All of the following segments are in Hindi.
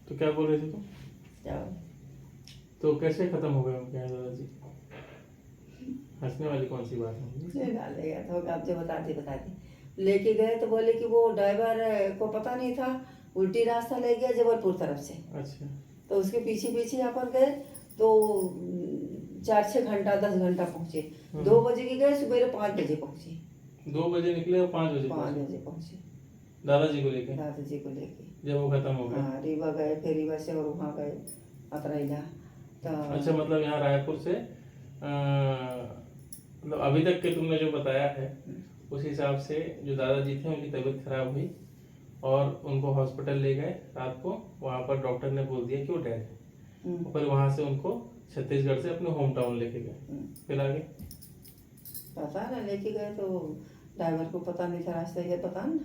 तो क्या बोल रहे थे तुम? क्या तो कैसे खत्म हो गए उनके यहाँ दादाजी? हंसने वाली कौन सी बात है? डालेगा तो आप जो बताते लेके गए तो बोले कि वो ड्राइवर को पता नहीं था, उल्टी रास्ता ले गया जबलपुर तरफ से। अच्छा। तो उसके पीछे पीछे यहाँ पर गए तो 4-6 घंटा 10 घंटा पहुँचे। 2 बजे के गए, सुबह 5 बजे पहुँचे। 2 बजे निकले और 5 बजे 5 बजे पहुँचे दादाजी को लेके, दादाजी को लेके। जब वो खत्म हो गया। हाँ, रीवा गए, फिर रीवा से और वहाँ गए अतरैला। तो अच्छा, मतलब यहाँ रायपुर से मतलब अभी तक के तुमने जो बताया है उस हिसाब से जो दादाजी थे उनकी तबीयत खराब हुई और उनको हॉस्पिटल ले गए रात को। वहाँ पर डॉक्टर ने बोल दिया कि वो डेड है। फिर वहाँ से उनको छत्तीसगढ़ से अपने होम टाउन लेके गए। फिर आगे पता ना लेके गए तो ड्राइवर को पता नहीं था रास्ते का, पता ना।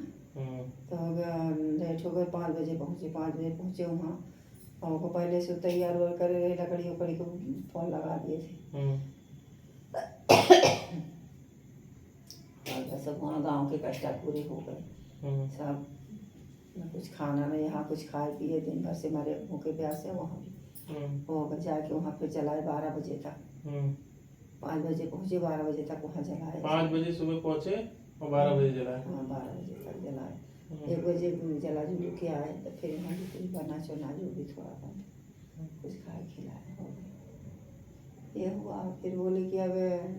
तो हो गया लेट हो गए, 5 बजे पहुँचे। 5 बजे पहुँचे वहाँ, हमको पहले से तैयार वैयार करे, लकड़ी उकड़ी को फोन लगा दिए थे। और सब वहाँ गाँव के कष्ट पूरे हो गए सब। न कुछ खाना नहीं, यहाँ कुछ खाए पिए, दिन भर से मरे भूखे प्यासे। वहाँ भी हो गए, जाके वहाँ पे जलाए 12 बजे तक। 5 बजे पहुँचे, 12 बजे तक वहाँ जलाए। 5 बजे सुबह पहुँचे और 12 बजे जलाए। हाँ, 12 बजे तक जलाए। 1 बजे जला जुलू के आए तो फिर वहाँ भी कुछ बना चना जो भी थोड़ा बहुत कुछ खाए खिलाए हो गए। ये हुआ। फिर बोले कि अब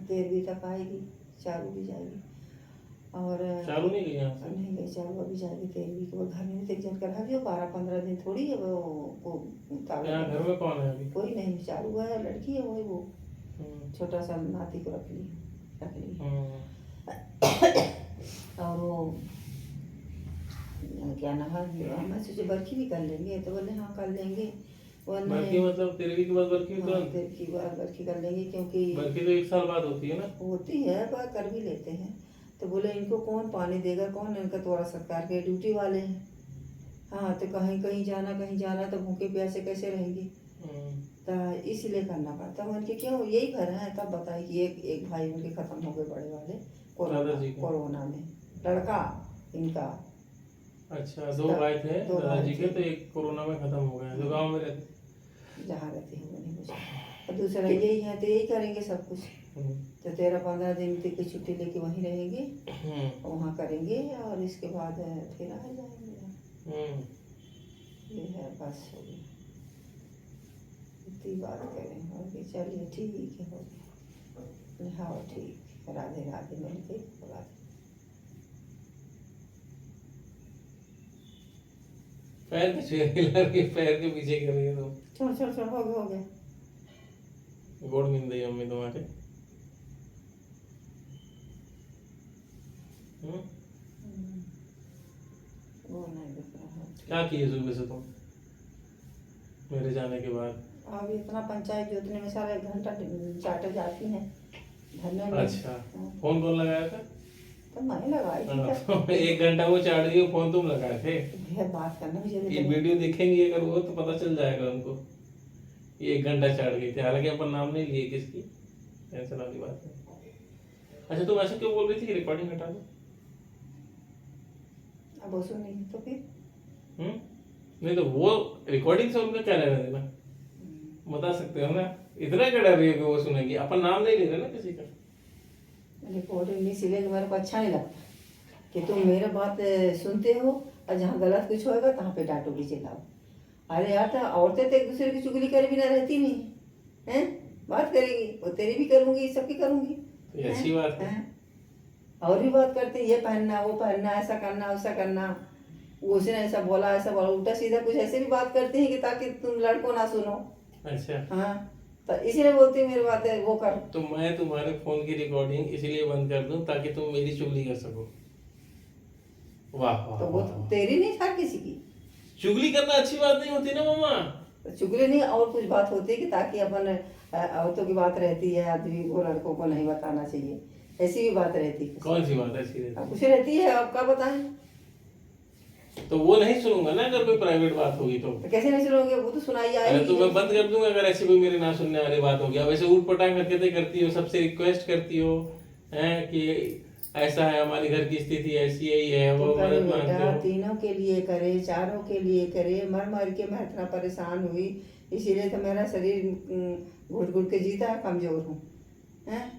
13वीं तक आएगी, चारू भी जाएगी। और चारू नहीं गई यहाँ से? नहीं गई चारू, अभी जाएगी 13वीं को। घर में देख जन कर जो 12-15 दिन थोड़ी है वो यहाँ घर में कौन है अभी? कोई नहीं, चारू है, लड़की है वही, वो छोटा सा नाती को रख ली। और वो क्या नाम है, मैं सोचे बर्फी भी कर लेंगे, तो बोले हाँ कर लेंगे। बर्फी मतलब 13वीं के बाद बर्फी? हाँ, 13वीं के बाद बर्फी कर लेंगे, क्योंकि बर्फी तो 1 साल बाद होती है ना? होती है पर कर भी लेते हैं। तो बोले इनको कौन पानी देगा, कौन, इनका थोड़ा सरकार के ड्यूटी वाले हैं। हाँ, तो कहीं कहीं जाना तो भूखे प्यासे कैसे रहेंगे। तो इसलिए करना पड़ता। उनके क्यों यही घर है। तब बताए कि एक भाई उनके खत्म हो गए बड़े वाले कोरोना में, लड़का इनका। अच्छा, 2 भाई थे दादाजी के, तो एक कोरोना में खत्म हो गया। जो गांव में रहते, जहाँ रहते हैं वो नहीं मुझे। और दूसरा यही है तो यही करेंगे सब कुछ। तो 13-15 दिन की छुट्टी लेके वहीं रहेंगे, वहाँ करेंगे और इसके बाद फिर आ जाएंगे। ये है बस, हो गया इतनी बात करें। और कि चलिए ठीक है, हो गया। हाँ ठीक, राधे राधे मिल गई बात। पैर पैर के पीछे कर रही है तुम। छोड़ हो गया। गोड़ मिल रही मम्मी तुम्हारे। वो नहीं दिख रहा। क्या किए सुबह से तुम मेरे जाने के बाद? अब इतना पंचायत जोतने में सारा 1 घंटा चाटे जाती है धरने में। अच्छा, फोन कौन लगाया था? तो मैं लगाई थी। तो 1 घंटा वो चाट रही है, फोन तुम लगाए थे? भैया बात करना भी जरूरी ये वीडियो देखेंगे अगर वो तो पता चल जाएगा उनको ये 1 घंटा चाट गई थी। हालांकि अपन नाम नहीं लिए किसकी, टेंशन वाली बात है। अच्छा, तुम ऐसे क्यों बोल रही थी कि रिकॉर्डिंग हटा दो? अब वो सुनी तो फिर नहीं तो वो रिकॉर्डिंग से उनका क्या लेना देना, बता सकते हो ना? इतना क्या डर रही है कि वो सुनेगी? अपन नाम नहीं ले रहे ना किसी का। रिकॉर्डिंग इसलिए मेरे को अच्छा नहीं लगता कि तुम मेरे बात सुनते हो और जहाँ गलत कुछ होएगा तहाँ पे डांटो भी चिल्लाओ। अरे यार, तो औरतें तो एक दूसरे की चुगली करे बिना रहती नहीं हैं। बात करेगी, वो तेरी भी करूँगी, सबकी करूँगी। तो अच्छी बात है। और भी बात करते, ये पहनना, वो पहनना, ऐसा करना, वैसा करना, उसने ऐसा बोला, ऐसा बोला, उल्टा सीधा कुछ ऐसे भी बात करते हैं कि ताकि तुम लड़कों ना सुनो। अच्छा, हाँ, तो इसलिए बोलती है मेरी बात है वो कर। तो मैं तुम्हारे फोन की रिकॉर्डिंग इसलिए बंद कर दूं ताकि तुम मेरी चुगली कर सको? वाह वाह। तो वो तेरी नहीं, हर किसी की चुगली करना अच्छी बात नहीं होती ना मम्मा? चुगली नहीं, और कुछ बात होती है कि ताकि अपन औरतों की बात रहती है, आदमी को लड़कों को नहीं बताना चाहिए, ऐसी भी बात रहती है। कौन सी बात ऐसी रहती है? कुछ रहती है, आप क्या बताएं। तो वो नहीं सुनूंगा ना अगर कोई प्राइवेट बात होगी तो। कैसे नहीं सुनोगे, वो तो सुनाई आएगी। तो मैं बंद कर दूंगा अगर ऐसी कोई मेरी ना सुनने वाली बात होगी। अब ऐसे ऊट पटांग हरकतें करती हो, सबसे रिक्वेस्ट करती हो हैं कि ऐसा है, हमारी घर की स्थिति ऐसी है, ये है, तो वो करे मदद मांगते बेटा, हो। तीनों के लिए करे, चारों के लिए करे। मर मर के मैं इतना परेशान हुई, इसीलिए तो मेरा शरीर घुट घुट के जीता, कमजोर हूँ। हैं?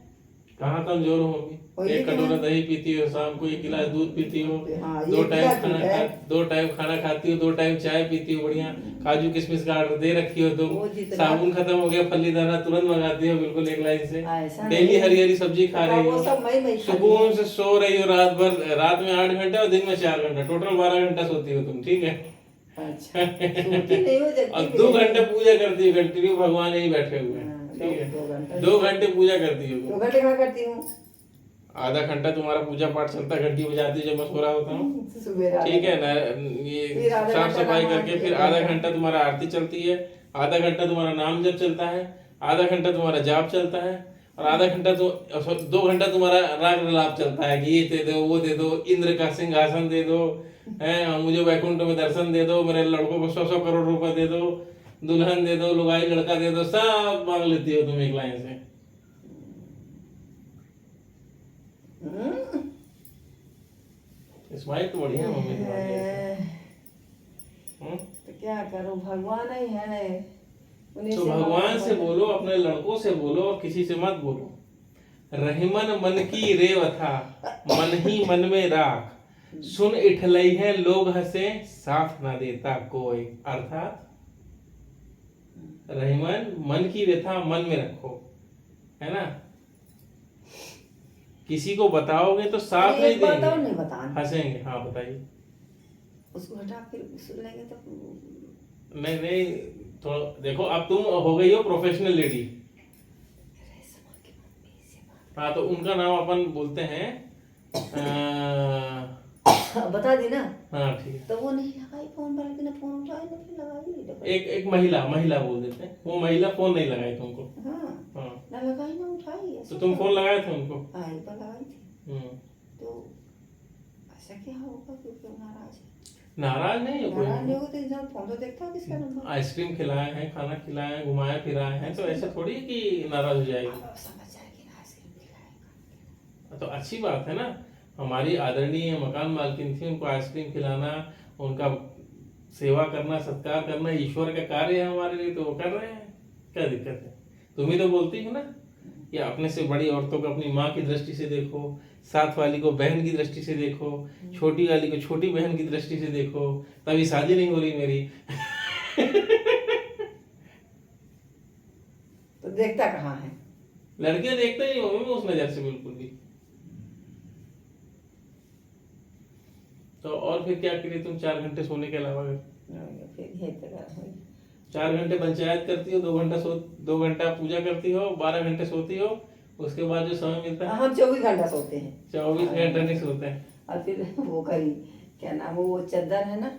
कहाँ कमजोर हो मम्मी? और ये एक क्या कटोरा है? दही पीती हो, शाम को 1 गिलास दूध पीती हो, हाँ, ये क्या दूध है? 2 टाइम खाना खाती हो, 2 टाइम चाय पीती हो, बढ़िया काजू किशमिश का ऑर्डर दे रखी हो तुम। वो जितना साबुन खत्म हो गया, फली दाना तुरंत मंगाती हो, बिल्कुल एक लाइन से। ऐसा डेली नहीं। हरी हरी सब्जी खा हाँ, रही वो हो, सब मैं खाती सुकून हूँ। से सो रही हो रात भर, रात में 8 घंटा और दिन में 4 घंटा, टोटल 12 घंटा सोती हो तुम, ठीक है। अच्छा, सोती नहीं हो, जगती और भी 2 नहीं। घंटे पूजा करती हो कंटिन्यू, भगवान यही बैठे हुए हैं, हाँ, ठीक है। 2 घंटा 2 घंटे पूजा करती हो 2 तुम। घंटे क्या करती हूँ? आधा घंटा तुम्हारा पूजा पाठ चलता है, घंटी बजाती है जब मैं सो रहा होता हूँ, सुबह आधा ठीक है घंटा। ना। ये फिर आधा साफ घंटा सफाई नमाज, करके फिर 1 आधा घंटा। घंटा तुम्हारा आरती चलती है, आधा घंटा तुम्हारा नाम जप चलता है, आधा घंटा तुम्हारा जाप चलता है, और आधा घंटा तो 2 घंटा तुम्हारा राग रलाप चलता है कि ये दे दो, वो दे दो, इंद्र का सिंहासन दे दो, है मुझे वैकुंठ में दर्शन दे दो, मेरे लड़कों को 100 करोड़ रुपए दे दो, दुल्हन दे दो, लुगाई लड़का दे दो, सब मांग लेती हो तुम एक लाइन से। हम्म। स्माइल तो बढ़िया है मम्मी तुम्हारी ऐसे। तो क्या करूं, भगवान ही है, उन्हीं तो से भगवान से मांगो। बोलो, अपने लड़कों से बोलो, और किसी से मत बोलो। रहीमन मन की रेवथा, मन ही मन में राख, सुन इठलई है लोग हंसे, साथ ना देता कोई। अर्थात रहीमन मन की व्यथा मन में रखो, है ना। किसी को बताओगे तो साथ नहीं एक बात और देंगे, नहीं बताना, हंसेंगे। हाँ बताइए। उसको हटा के सुन लेंगे तो। नहीं नहीं, तो देखो अब तुम हो गई हो प्रोफेशनल लेडी। हाँ तो उनका नाम अपन बोलते हैं बता दी ना। हाँ ठीक है। तो वो नहीं लगाई फोन, बल्कि ना फोन उठाई ना फिर लगाई। एक महिला बोल देते हैं, वो महिला फोन नहीं लगाई तुमको। हाँ, हाँ ना लगाई ना उठाई, तो तुम फोन लगाए थे उनको। हाँ, एक बार लगाई थी। तो ऐसा क्या होगा, क्योंकि वो नाराज है। नाराज नहीं है कोई। नाराज नहीं होगा तो इंसान फोन तो देखता है किसका नंबर। आइसक्रीम खिलाए हैं, खाना खिलाए हैं, घुमाए फिराए हैं, तो ऐसे थोड़ी कि नाराज हो जाएगी। अब समझ जाएगी ना, आइसक्रीम खिलाएगा। तो अच्छी बात है ना, हमारी आदरणीय मकान मालकिन थी, उनको आइसक्रीम खिलाना, उनका सेवा करना, सत्कार करना ईश्वर का कार्य है हमारे लिए, तो वो कर रहे हैं, क्या दिक्कत है। तुम ही तो बोलती हो ना कि अपने से बड़ी औरतों को अपनी माँ की दृष्टि से देखो, साथ वाली को बहन की दृष्टि से देखो, छोटी वाली को छोटी बहन की दृष्टि से देखो, तभी शादी नहीं हो रही मेरी। तो देखता कहाँ है? लड़कियां देखते नहीं होंगे उस नजर से बिल्कुल भी। तो और फिर क्या करिए तुम 4 घंटे सोने के अलावा? फिर ये तरह है। 4 घंटे पंचायत करती हो, 2 घंटा पूजा करती हो, 12 घंटे सोती हो, उसके बाद जो समय मिलता है। हम 24 घंटा सोते हैं। 24 घंटे नहीं सोते हैं। और फिर वो करी, क्या नाम वो चादर है ना,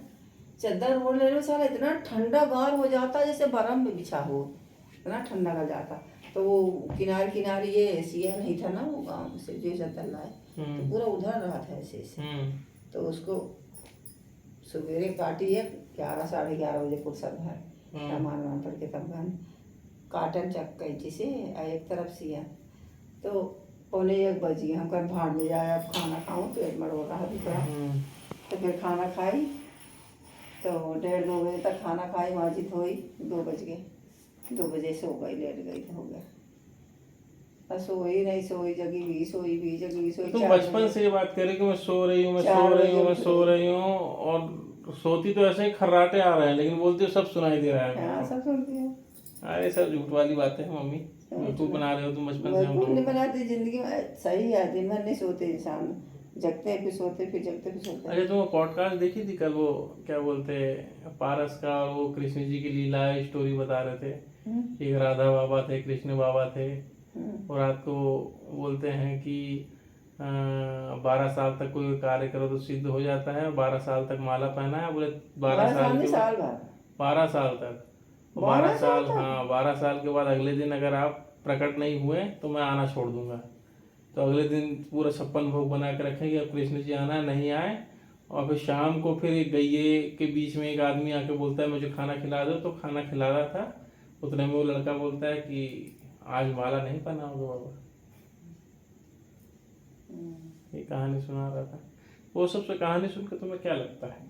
चादर वो ले लो सारा, इतना ठंडा गार हो जाता जैसे बर्फ में बिछा हो, इतना ठंडा कर जाता। तो वो किनारे किनारे ये एसिया नहीं था ना, वो गाँव से जो चादर लाए, तो पूरा उधर रहा था ऐसे ऐसे। तो उसको सवेरे काटी है, 11 साढ़े 11 बजे फुर्सत है, सामान वामान पर के तब काटन चक कैंची से एक तरफ सिया। तो 1:45 बज गया, हम कहीं भाड़ में जाए, अब खाना खाऊं, पेट मरो रहा भी थोड़ा। तो फिर खाना खाई, तो 1:30-2 बजे तक खाना खाई, माजिद हुई, 2 बज गए, 2 बजे सो गई, लेट गई तो हो गया। सोई नहीं सोई, जगी भी सोई भी, जगी भी सोई। तुम बचपन से ये बात करें कि मैं सो रही हूँ, मैं सो रही हूँ, मैं सो रही हूँ, और सोती तो ऐसे ही खर्राटे आ रहे हैं, लेकिन बोलती हो सब सुनाई दे रहा है। हाँ, सब सुनती हूँ। अरे सब झूठ वाली बातें हैं मम्मी, बेवकूफ बना रहे हो तुम बचपन से हम नहीं लोग। बनाती, जिंदगी में सही है, दिन भर नहीं सोते इंसान, जगते हैं फिर सोते, फिर जगते फिर सोते। अच्छा तुम पॉडकास्ट देखी थी कल, वो क्या बोलते पारस का, और वो कृष्ण जी की लीला स्टोरी बता रहे थे। एक राधा बाबा थे, कृष्ण बाबा थे, और रात को बोलते हैं कि 12 साल तक कोई कार्य करो तो सिद्ध हो जाता है, 12 साल तक माला पहना है, बोले 12 साल के साल बाद 12 साल तक, 12 साल, हाँ 12 साल के बाद अगले दिन अगर आप प्रकट नहीं हुए तो मैं आना छोड़ दूंगा। तो अगले दिन पूरा 56 भोग बना के रखेंगे, अब कृष्ण जी आना नहीं आए। और फिर शाम को फिर एक गैये के बीच में एक आदमी आके बोलता है मुझे खाना खिला दो, तो खाना खिला रहा था, उतने में वो लड़का बोलता है कि आज माला नहीं पहना होगा बाबा। ये कहानी सुना रहा था। वो सबसे कहानी सुनकर तुम्हें क्या लगता है?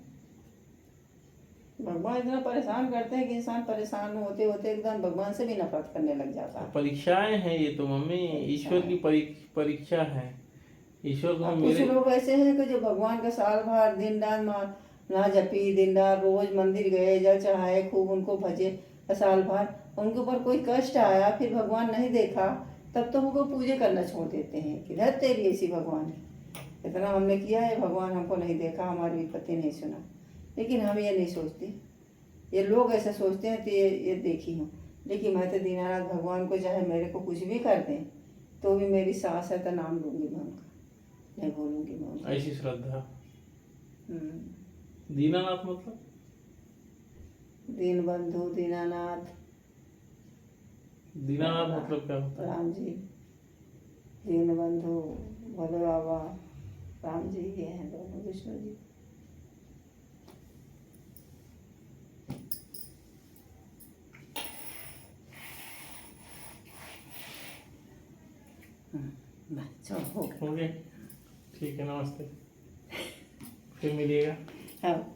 भगवान इतना परेशान करते हैं कि इंसान परेशान होते होते एकदम भगवान से भी नफरत करने लग जाता है। परीक्षाएं हैं ये तो मम्मी, ईश्वर की परीक्षा है। ईश्वर अब तुम्हें कुछ मेरे लोग ऐसे हैं कि जो भगवान का साल भर दिन रात ना जपी, दिन रात रोज मंदिर गए, जल चढ़ाए, खूब उनको भजे साल भर, उनके ऊपर कोई कष्ट आया, फिर भगवान नहीं देखा, तब तो उनको पूजे करना छोड़ देते हैं कि धर तेरी ऐसी भगवान की, इतना हमने किया है, भगवान हमको नहीं देखा, हमारी विपत्ति नहीं सुना। लेकिन हम ये नहीं सोचते, ये लोग ऐसा सोचते हैं तो ये देखी हूँ। लेकिन मैं तो दीनानाथ भगवान को चाहे मेरे को कुछ भी कर दें तो भी मेरी सांस है तो नाम लूँगी मैं उनका, नहीं भूलूंगी मैं उनका। ऐसी श्रद्धा। हम्म। दीनानाथ मतलब? दीन बंधु दीनानाथ। दीनानाथ मतलब क्या होता है? राम जी, दीन बंधु भोले बाबा, राम जी, ये हैं दोनों विष्णु जी। चलो हो गया। हो गया, ठीक है, नमस्ते, फिर मिलिएगा। हाँ।